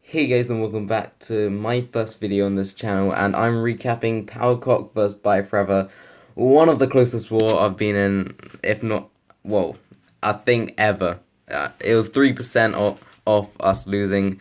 Hey guys, and welcome back to my first video on this channel, and I'm recapping CoC vs ByeForever, one of the closest war I've been in, if not, well, I think ever. It was 3% off us losing.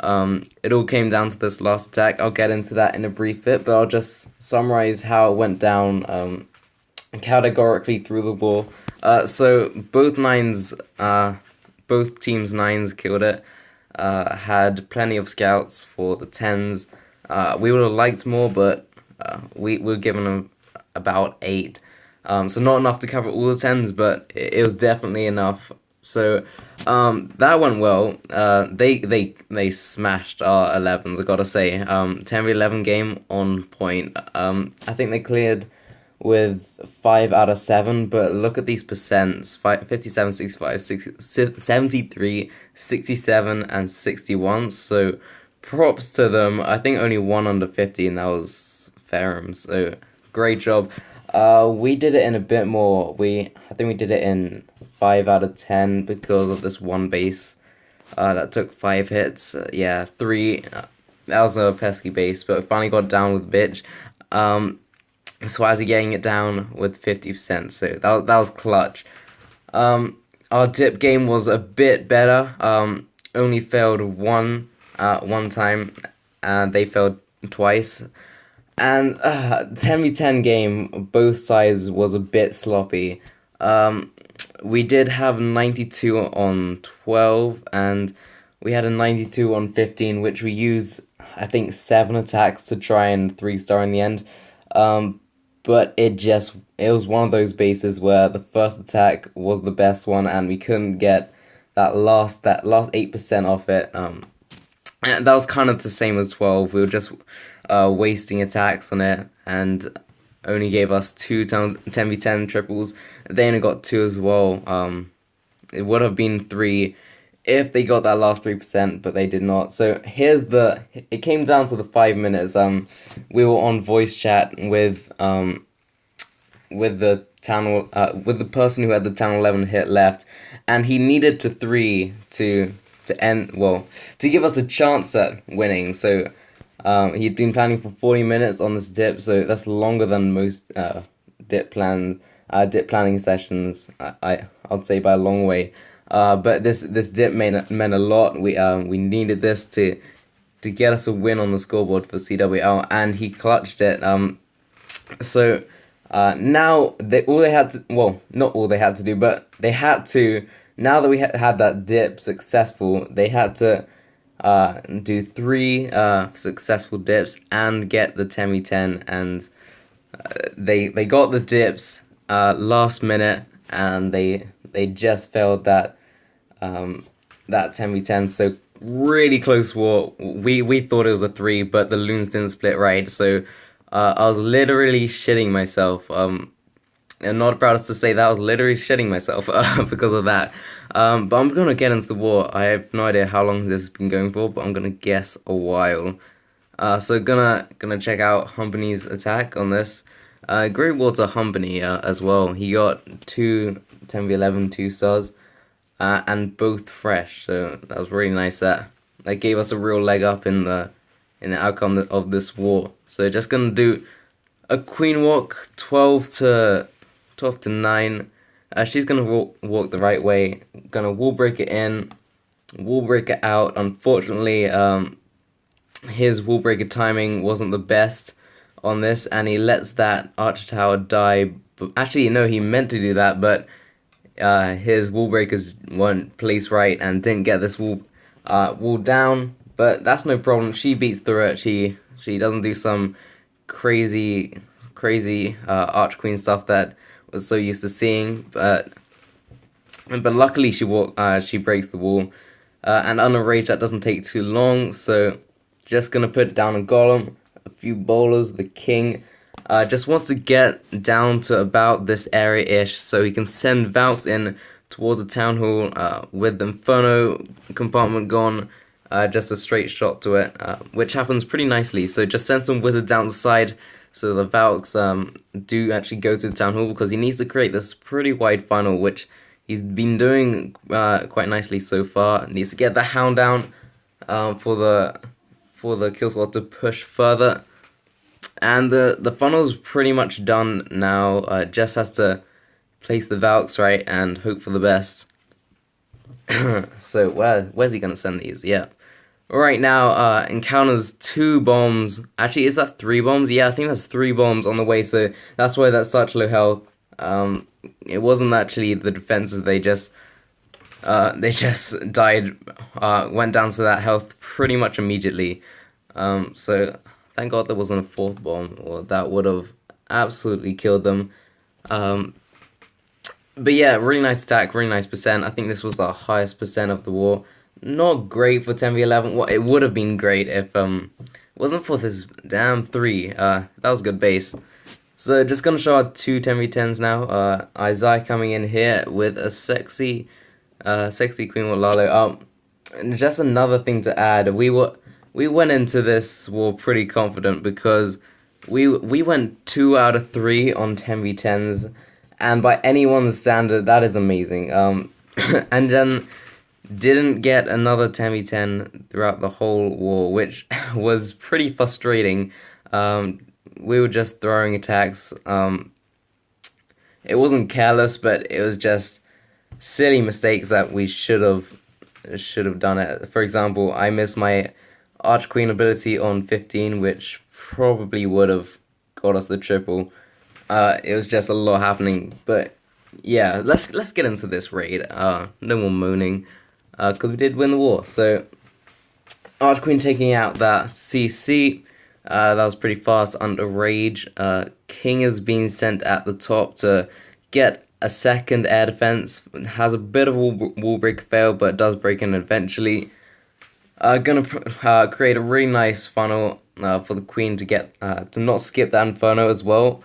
It all came down to this last attack. I'll get into that in a brief bit, but I'll just summarize how it went down categorically through the war. So both teams' nines killed it. Had plenty of scouts for the 10s. We would have liked more, but we were given about 8. So not enough to cover all the 10s, but it was definitely enough. So that went well. They smashed our 11s, I gotta say. 10v11 game on point. I think they cleared with 5 out of 7, but look at these percents: 57, 65, 60, 73, 67, and 61. So props to them. I think only one under 50, and that was Ferrum. So great job. We did it in a bit more. I think we did it in 5 out of 10 because of this one base that took 5 hits. Yeah, 3. That was a pesky base, but we finally got down with bitch. Swazi getting it down with 50%, so that was clutch. Our dip game was a bit better. Only failed one time, and they failed twice. And 10v10 game, both sides was a bit sloppy. We did have 92 on 12, and we had a 92 on 15, which we used, I think, 7 attacks to try and 3-star in the end. But it was one of those bases where the first attack was the best one, and we couldn't get that last 8% off it. And that was kind of the same as 12. We were just wasting attacks on it, and only gave us 2 10v10 triples. They only got 2 as well. It would have been 3 if they got that last 3%, but they did not. So it came down to the 5 minutes. We were on voice chat with the with the person who had the town 11 hit left, and he needed to 3 to end, well, to give us a chance at winning. So he'd been planning for 40 minutes on this dip, so that's longer than most dip planning sessions. I'd say by a long way. But this dip meant a lot. We needed this to get us a win on the scoreboard for CWL, and he clutched it. So now all they had to, well, not all they had to do, but they had to, now that we had that dip successful, they had to do 3 successful dips and get the 10v10, and they got the dips last minute, and they just failed that 10v10. So really close war. We thought it was a 3, but the loons didn't split right. So I was literally shitting myself. I'm not proud to say that I was literally shitting myself because of that. But I'm gonna get into the war. I have no idea how long this has been going for, but I'm gonna guess a while. So gonna check out Humpany's attack on this. Great Water Humpany as well. He got 2 10v11 2-stars, and both fresh. So that was really nice. That gave us a real leg up in the outcome of this war. So just gonna do a queen walk, 12 to 9. She's gonna walk the right way. Gonna wall break it in, wall break it out. Unfortunately, his wall breaker timing wasn't the best on this, and he lets that archer tower die. Actually, no, he meant to do that, but his wall breakers weren't placed right and didn't get this wall down. But that's no problem. She beats through it. She doesn't do some crazy arch queen stuff that was so used to seeing. But luckily she breaks the wall. And under rage that doesn't take too long. So just gonna put down a golem, a few bowlers, the king. Just wants to get down to about this area-ish so he can send Valks in towards the town hall with the Inferno compartment gone. Just a straight shot to it, which happens pretty nicely. So just send some wizard down the side so the Valks do actually go to the town hall, because he needs to create this pretty wide funnel, which he's been doing quite nicely so far. Needs to get the hound down. for the kill squad to push further. And the funnel's pretty much done now. Just has to place the Valks right and hope for the best. So where's he gonna send these? Yeah. Right now, encounters 2 bombs. Actually, is that 3 bombs? Yeah, I think that's 3 bombs on the way, so that's why that's such low health. It wasn't actually the defenses, they just died, went down to that health pretty much immediately. So thank God there wasn't a 4th bomb, or that would have absolutely killed them. But yeah, really nice attack, really nice percent. I think this was the highest percent of the war. Not great for 10v11. Well, it would have been great if it wasn't for this damn 3. That was good base. So just gonna show our 2 10v10s now. Isaiah coming in here with a sexy Queen with Lalo. And just another thing to add, we went into this war pretty confident because we went 2 out of 3 on 10v10s, and by anyone's standard, that is amazing. And then didn't get another 10v10 throughout the whole war, which was pretty frustrating. We were just throwing attacks. It wasn't careless, but it was just silly mistakes that we should have done it. For example, I missed my Arch Queen ability on 15, which probably would have got us the triple. It was just a lot happening, but yeah, let's get into this raid. No more moaning, because we did win the war. So Arch Queen taking out that CC. That was pretty fast under Rage. King is being sent at the top to get a second air defense. Has a bit of a wall break fail, but does break in eventually. Gonna create a really nice funnel for the Queen to get to not skip that Inferno as well.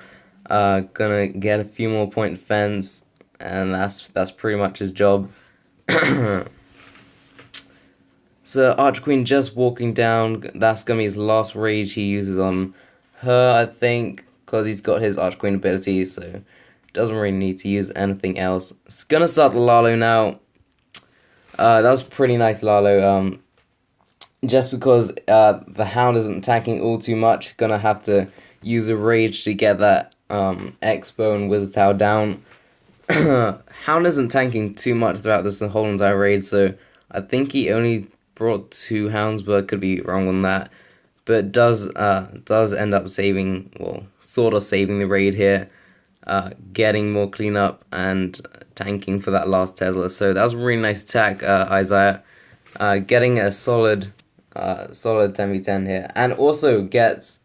Gonna get a few more point defense, and that's pretty much his job. So Arch Queen just walking down. That's gonna be his last rage he uses on her, I think, because he's got his Arch Queen ability, so doesn't really need to use anything else. It's gonna start the Lalo now. That was pretty nice Lalo. Just because the Hound isn't attacking all too much, gonna have to use a rage to get that Expo and Wizard Tower down. Hound isn't tanking too much throughout this whole entire raid, so I think he only brought 2 Hounds, but I could be wrong on that. But does end up saving, well, sort of saving the raid here, getting more cleanup and tanking for that last Tesla. So that was a really nice attack, Isaiah, getting a solid 10v10 here, and also gets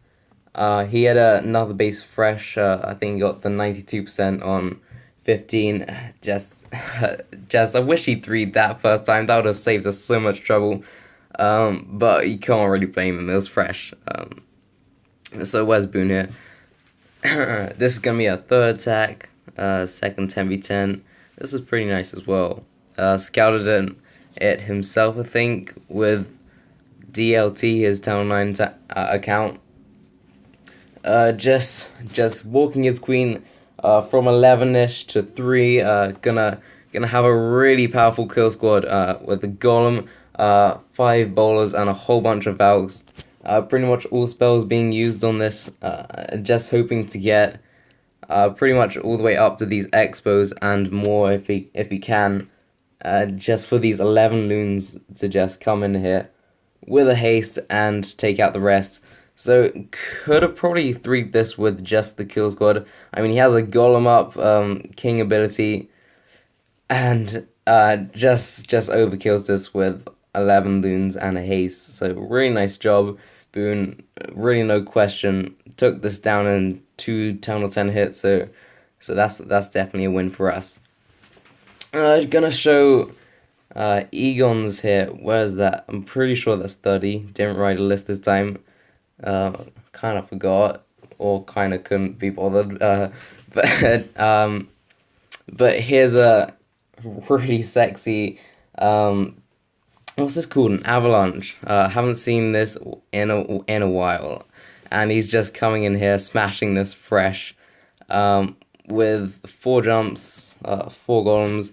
he had another base fresh. I think he got the 92% on 15. Just I wish he 3'd that first time. That would have saved us so much trouble. But you can't really blame him. It was fresh. So where's Boone here? This is gonna be a 3rd attack. Second 10v10. This was pretty nice as well. Scouted it himself, I think, with DLT, his Town 9 account. Just walking his Queen from 11ish to 3. Gonna have a really powerful kill squad with the Golem, 5 bowlers, and a whole bunch of Valks. Pretty much all spells being used on this. Just hoping to get pretty much all the way up to these Expos and more if he can. Just for these 11 loons to just come in here with a haste and take out the rest. So could have probably 3'd this with just the kill squad. I mean, he has a Golem up, King ability, and just overkills this with 11 loons and a haste. So really nice job, Boone. Really no question. Took this down in 2 Town 10 hits. So that's definitely a win for us. Gonna show Egon's here. Where's that? I'm pretty sure that's 30. Didn't write a list this time. Kind of forgot, or kind of couldn't be bothered. But here's a really sexy. What's this called? An avalanche. Haven't seen this in a while, and he's just coming in here, smashing this fresh. With 4 jumps, 4 golems,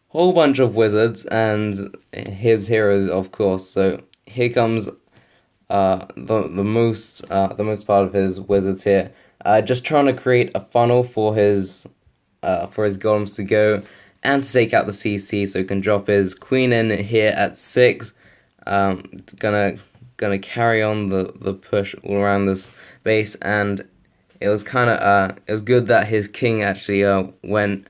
whole bunch of wizards, and his heroes, of course. So here comes the most part of his wizards here. Just trying to create a funnel for his golems to go and to take out the CC, so he can drop his queen in here at 6. Gonna carry on the push all around this base, and it was good that his king actually went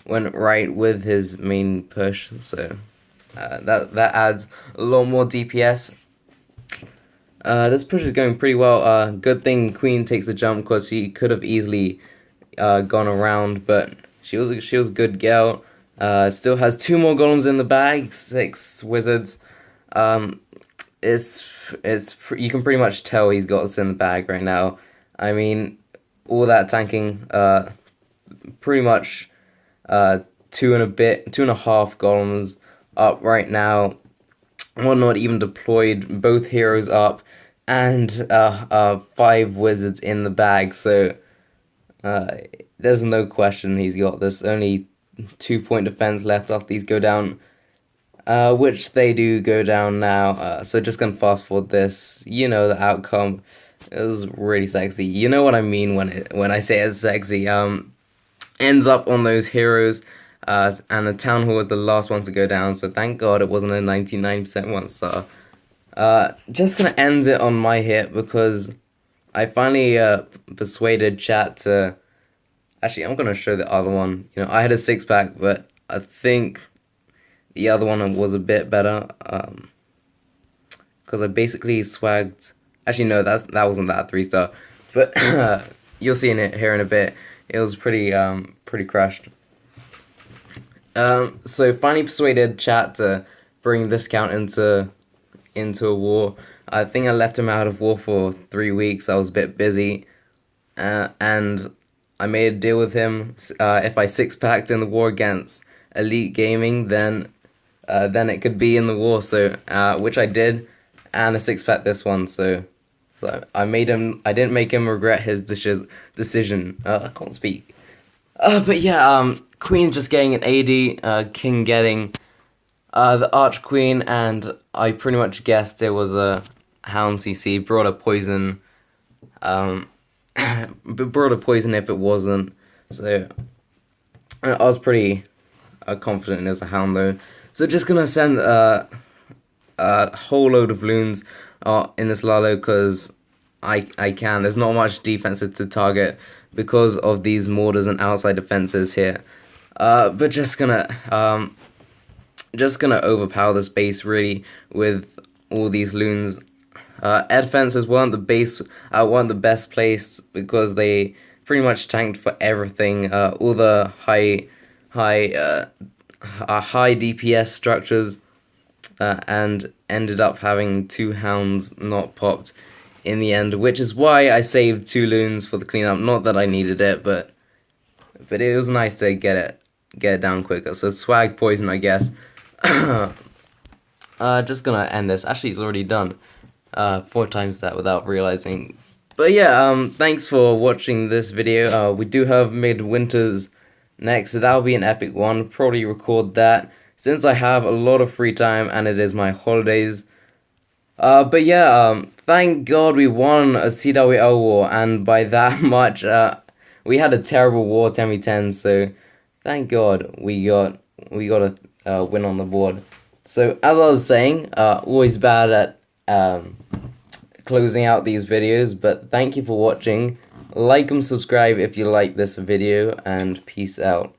right with his main push, so that adds a lot more DPS. This push is going pretty well. Good thing queen takes the jump, because she could have easily gone around, but she was a good girl. Still has 2 more golems in the bag, 6 wizards. You can pretty much tell he's got this in the bag right now. I mean, all that tanking, pretty much 2.5 golems up right now. One not even deployed, both heroes up, and 5 wizards in the bag. So there's no question he's got this. Only 2-point defense left after these go down, which they do go down now. So just gonna fast forward this. You know the outcome. It was really sexy. You know what I mean when I say it's sexy. Ends up on those heroes, and the town hall was the last one to go down. So thank God it wasn't a 99% 1-star. Just gonna end it on my hit, because I finally persuaded chat to. Actually, I'm gonna show the other one. You know, I had a 6-pack, but I think the other one was a bit better. Because I basically swagged. Actually, no, that wasn't that 3-star. But you'll see it here in a bit. It was pretty crushed. So finally persuaded chat to bring this count into a war. I think I left him out of war for 3 weeks. I was a bit busy, and I made a deal with him. If I 6-packed in the war against Elite Gaming, then it could be in the war. So which I did, and I 6-packed this one. So I made him. I didn't make him regret his decision. I can't speak. But yeah, Queen just getting an AD, King getting the Arch Queen, and I pretty much guessed it was a Hound CC. Brought a poison. Brought a poison if it wasn't. So I was pretty confident it was a Hound though. So just gonna send a whole load of loons in this Lalo, because I can. There's not much defenses to target because of these mortars and outside defenses here. But just gonna overpower this base really with all these loons. Air defenses weren't the best placed, because they pretty much tanked for everything. All the high DPS structures, and ended up having 2 hounds not popped in the end, which is why I saved 2 loons for the cleanup. Not that I needed it, but it was nice to get it down quicker. So swag poison, I guess. Just gonna end this. Actually, it's already done. 4 times that without realizing. But yeah, thanks for watching this video. We do have Midwinters next, so that'll be an epic one. Probably record that, since I have a lot of free time and it is my holidays. But yeah, thank God we won a CWL war, and by that much, we had a terrible war 10v10, so thank God we got a win on the board. So as I was saying, always bad at closing out these videos, but thank you for watching. Like and subscribe if you like this video, and peace out.